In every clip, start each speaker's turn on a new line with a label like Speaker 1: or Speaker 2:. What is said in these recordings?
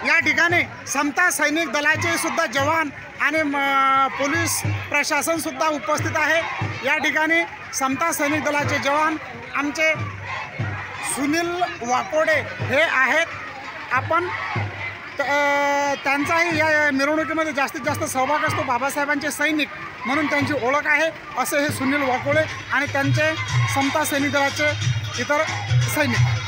Speaker 1: या ठिकाणी समता सैनिक दलाचे सुद्धा जवान आणि पोलीस प्रशासन सुद्धा उपस्थित आहे। या ठिकाणी समता सैनिक दलाचे जवान आमचे सुनील वाकोडे हे आहेत। आपण त्यांचाही या मिरवणुकीमध्ये जास्तीत जास्त सहभाग असतो। बाबासाहेबांचे सैनिक म्हणून त्यांची ओळख आहे असे हे सुनील वाकोडे आणि त्यांचे समता सैनिक दलाचे इतर सैनिक।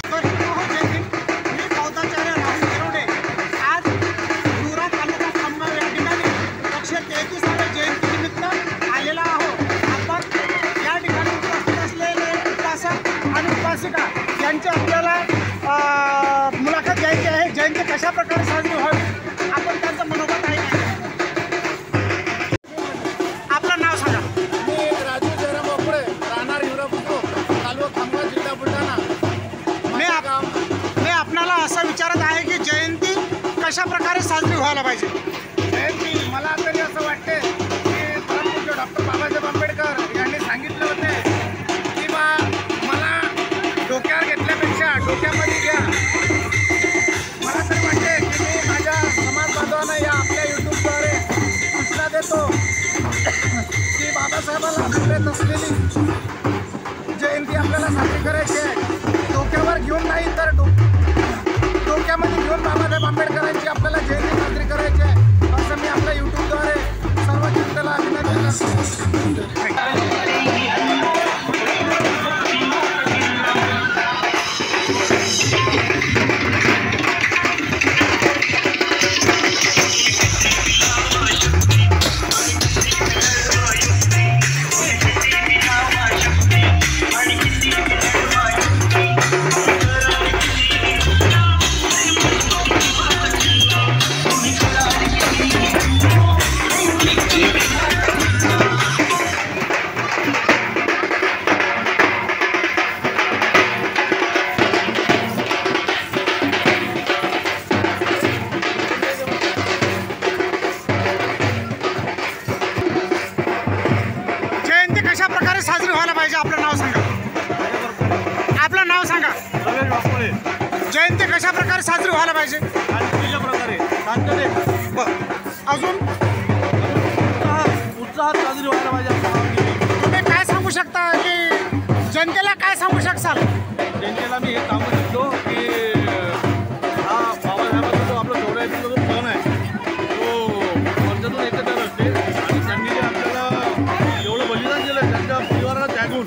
Speaker 1: यांची आपल्याला मुलाखत घ्यायची आहे। जयंती कशा प्रकारे साजरी व्हावी आपण त्यांचं मनोगत आहे। आपलं नाव सांगा।
Speaker 2: मी राजू जयराम वाकोडे, राहणार हिवरापुर, तालुका खामगाव, जिल्हा बुलढाणा।
Speaker 1: मी आपल्याला असं विचारत आहे की जयंती कशा प्रकारे साजरी व्हायला पाहिजे।
Speaker 2: जयंती मला तरी असं वाटते की परमपूज्य डॉक्टर बाबासाहेब आंबेडकर यांनी सांगितले होते की मला डोक्यावर घेतल्यापेक्षा डोक्यामध्ये घ्या। मला तरी वाटते की मी माझ्या समाज बांधवांना या आपल्या यूट्यूबद्वारे सूचना देतो की बाबासाहेबांना अभिप्रेत असलेली जयंती आपल्याला साजरी करायची आहे। डोक्यावर घेऊन नाही तर डोक्यामध्ये घेऊन बाबासाहेब आंबेडकरांची आपल्याला जयंती साजरी करायची आहे असं मी आपल्या यूट्यूबद्वारे सर्व जनतेला अभिनंदन करतो।
Speaker 1: साजरी व्हायला पाहिजे। आपलं नाव सांगा। आपलं नाव सांगा। जयंती कशा प्रकारे साजरी व्हायला पाहिजे? अजून
Speaker 2: उत्साहात साजरी व्हायला पाहिजे।
Speaker 1: तुम्ही काय सांगू शकता की जनतेला काय सांगू शकाल?
Speaker 2: जनतेला मी हे सांगू शकतो की हा बाबासाहेबांचा जो आपला 84 जो सण आहे तो वर्षातून एकदा असते आणि त्यांनी जे आपल्याला एवढं बलिदान दिलं त्यांच्या परिवाराला त्यागून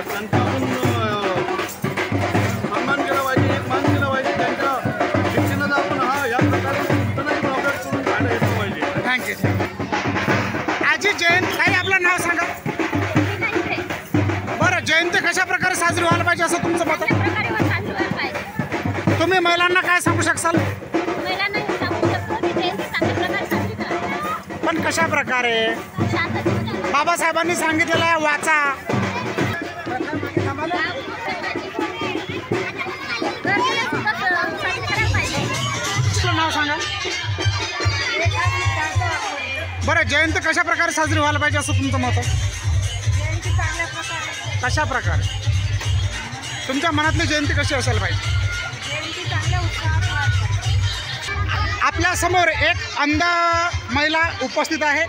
Speaker 2: त्यांच्याकडून सन्मान केला पाहिजे, एक मान केला पाहिजे। त्यांच्या शिक्षणाचा आपण या प्रकारे कुठंही प्रॉब्लेम करून काढता येतो पाहिजे।
Speaker 1: थँक्यू। आजी जयंती काही आपलं नाव सांगा। बरं, जयंती कशा प्रकारे साजरी व्हायला पाहिजे असं तुमचं मत? तुम्ही महिलांना काय सांगू शकाल? पण कशा प्रकारे? बाबासाहेबांनी सांगितलेलं आहे वाचा। नाव सांगा। बरं, जयंती कशा प्रकारे साजरी व्हायला पाहिजे असं तुमचं मत? कशा प्रकारे तुमच्या मनातली जयंती कशी असायला पाहिजे? आपल्या समोर एक अंध महिला उपस्थित आहे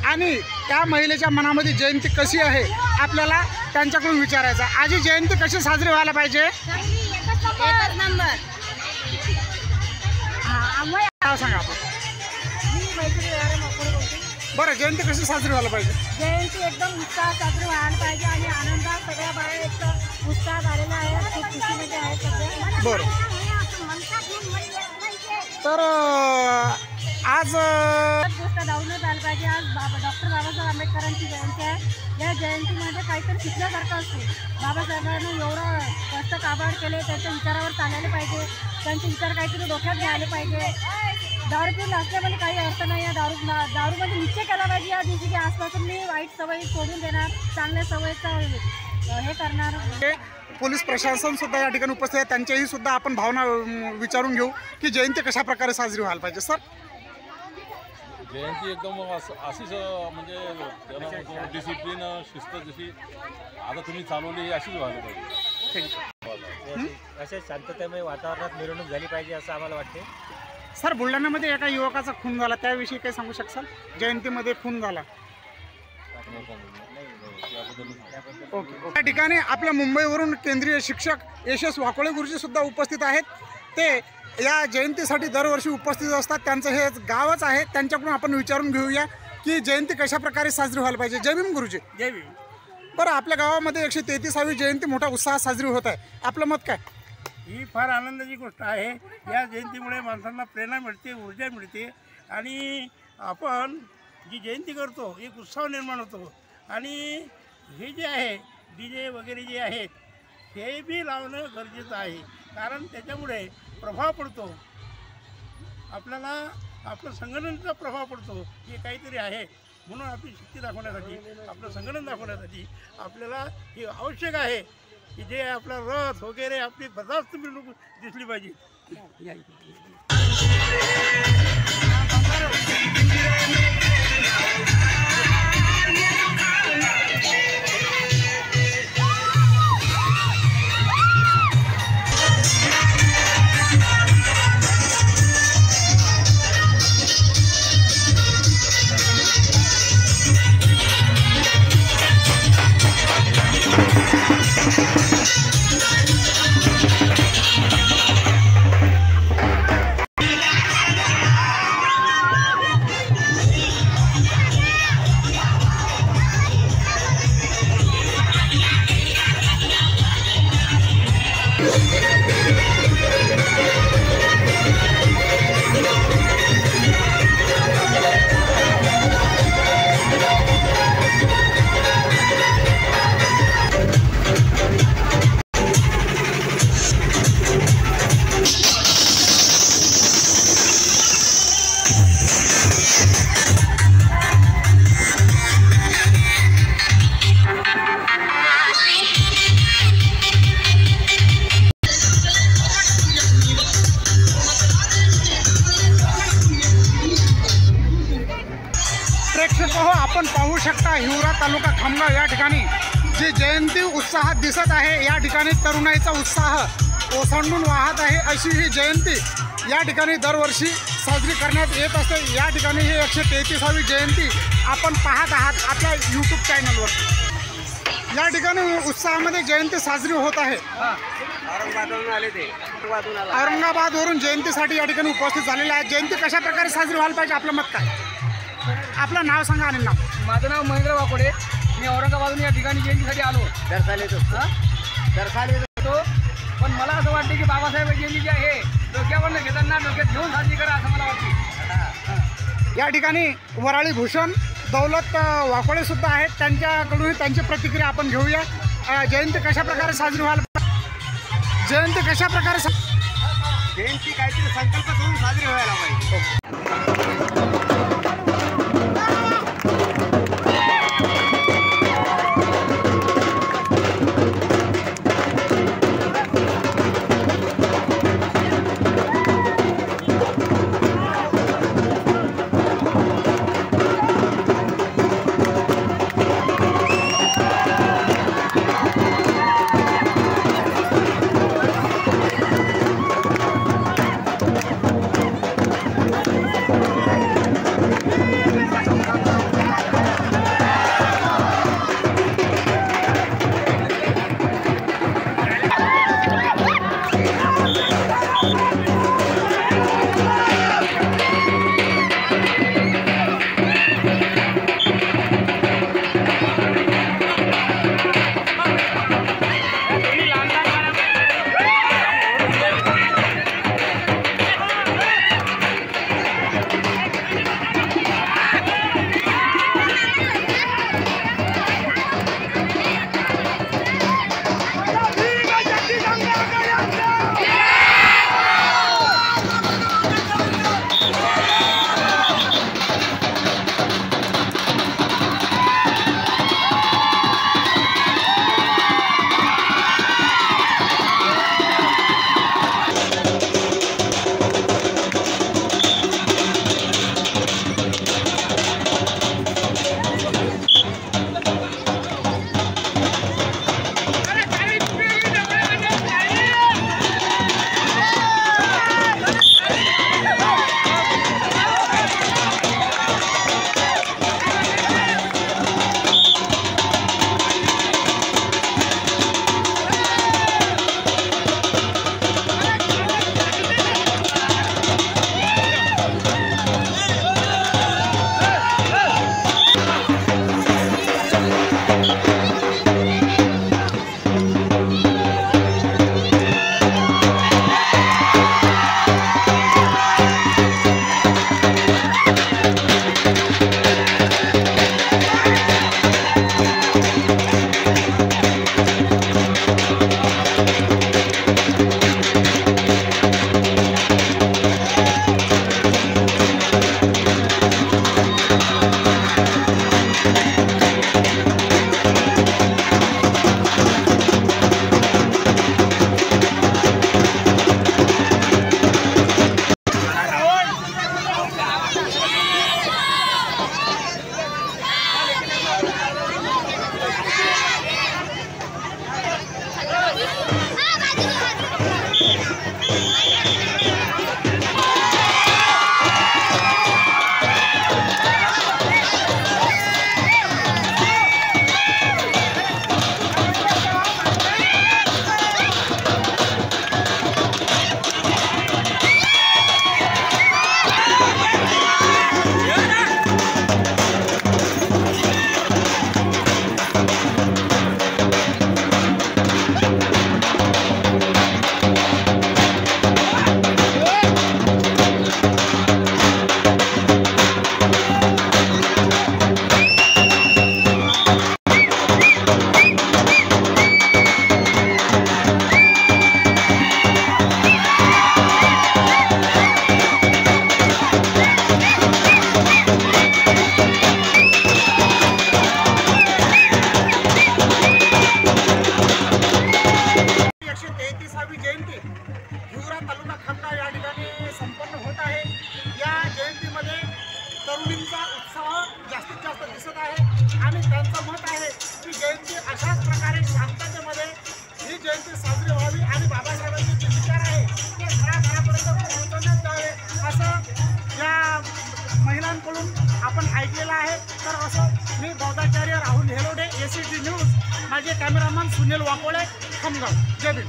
Speaker 1: आणि त्या महिलेच्या मनामध्ये जयंती कशी आहे आपल्याला त्यांच्याकडून विचारायचं। आजी जयंती कशी साजरी व्हायला पाहिजे?
Speaker 3: एकच नंबर।
Speaker 1: नाव सांगा। बरं, जयंती कशी साजरी व्हायला पाहिजे?
Speaker 3: जयंती एकदम उत्साहात साजरी व्हायला पाहिजे आणि आनंदात सगळ्या बाया एक उत्साहात आलेल्या आहेत, खूप खुशीमध्ये आहेत सगळे।
Speaker 1: बरं, तर आज
Speaker 3: गोष्ट धावूनच आलं पाहिजे। आज डॉक्टर बाबासाहेब आंबेडकरांची जयंती आहे। या जयंतीमध्ये काहीतरी शिकण्यासारखं असते। बाबासाहेबांनी एवढं कष्ट काबाड केले, त्यांच्या विचारावर चालायला पाहिजे, त्यांचे विचार काहीतरी डोक्यात घ्यायला पाहिजे। दारू पिऊन असल्यामध्ये काही अर्थ नाही आहे। दारूमध्ये निश्चय केला पाहिजे या दिवशी की आजपासून मी वाईट सवयी सोडून देणार, चांगल्या सवयीचं हे करणार।
Speaker 1: पोलीस प्रशासन सुद्धा या ठिकाणी उपस्थित आहे, त्यांच्याही सुद्धा आपण भावना विचारून घेऊ की जयंती कशा प्रकारे साजरी व्हायला पाहिजे। सर,
Speaker 4: जयंती एकदम अशीच म्हणजे डिसिप्लिन शिस्त जशी आता तुम्ही चालवली अशीच व्हायला पाहिजे।
Speaker 1: थँक्यू।
Speaker 5: अशा शांततामय वातावरणात मिरवणूक झाली पाहिजे असं आम्हाला वाटते.
Speaker 1: सर, बुलढाण्यामध्ये एका युवकाचा खून झाला, त्याविषयी काही सांगू शकाल? जयंतीमध्ये खून झाला. ओके. त्या ठिकाणी आपल्या मुंबईवरून केंद्रीय शिक्षक यशस वाकोळे गुरुजी सुद्धा उपस्थित आहेत. ते या जयंतीसाठी दरवर्षी उपस्थित असतात. त्यांचं हे गावच आहे. त्यांच्याकडून आपण विचारून घेऊया की जयंती कशा प्रकारे साजरी व्हायला पाहिजे. जय भीम गुरुजी.
Speaker 2: जय भीम.
Speaker 1: बरं, आपल्या गावामध्ये 133वी जयंती मोठ्या उत्साहात साजरी होत आहे. आपलं मत काय?
Speaker 2: ही फार आनंदाची गोष्ट आहे. या जयंतीमुळे माणसांना प्रेरणा मिळते, ऊर्जा मिळते आणि आपण जी जयंती करतो एक उत्साह निर्माण होतो. आणि हे जे आहे DJ वगैरे जे आहेत हे बी लावणं गरजेचं आहे, कारण त्याच्यामुळे प्रभाव पडतो आपल्याला, आपलं संघटनेचा प्रभाव पडतो. हे काहीतरी आहे म्हणून आपली शक्ती दाखवण्यासाठी, आपलं संघटन दाखवण्यासाठी आपल्याला हे आवश्यक आहे की जे आपला रथ वगैरे आपली बर्दास्त मिळून दिसली पाहिजे.
Speaker 1: आपण पाहू शकता हिवरा तालुका खामगाव या ठिकाणी जी जयंती उत्साहात दिसत आहे. या ठिकाणी तरुणाईचा उत्साह ओसंडून वाहत आहे. अशी ही जयंती या ठिकाणी दरवर्षी साजरी करण्यात येत असते. या ठिकाणी ही 133वी जयंती आपण पाहत आहात आपल्या यूट्यूब चॅनलवर. या ठिकाणी उत्साहामध्ये जयंती साजरी होत आहे. औरंगाबादवरून जयंतीसाठी या ठिकाणी उपस्थित झालेले आहेत. जयंती कशा प्रकारे साजरी व्हायला पाहिजे, आपलं मत काय? आपलं नाव सांगा आणि नाव.
Speaker 6: माझं नाव महेंद्र वाकोडे. मी औरंगाबादून या ठिकाणी जयंतीसाठी आलो. दर्शाले होतो, पण मला असं वाटतं की बाबासाहेब जयंती जी आहे डोक्यावरनं घेताना डोक्यात घेऊन साजरी करा असं मला वाटते.
Speaker 1: या ठिकाणी वराळी भूषण दौलत वाकोळे सुद्धा आहेत. त्यांच्याकडून त्यांची प्रतिक्रिया आपण घेऊया. जयंती कशा प्रकारे साजरी व्हायला पाहिजे? जयंती कशा प्रकारे
Speaker 2: जयंती काहीतरी संकल्प करून साजरी व्हायला पाहिजे.
Speaker 1: दिसत आहे आणि त्यांचं मत आहे की जयंती अशाच प्रकारे शांततेमध्ये ही जयंती साजरी व्हावी आणि बाबासाहेबांचे जे विचार आहे ते घराघरापर्यंत पोहोचवण्यात यावे असं या महिलांकडून आपण ऐकलेलं आहे. तर असं मी बौद्धाचार्य राहुल हेलोडे, ACT न्यूज, माझे कॅमेरामन सुनील वाकोळे, खामगाव. जय भीम.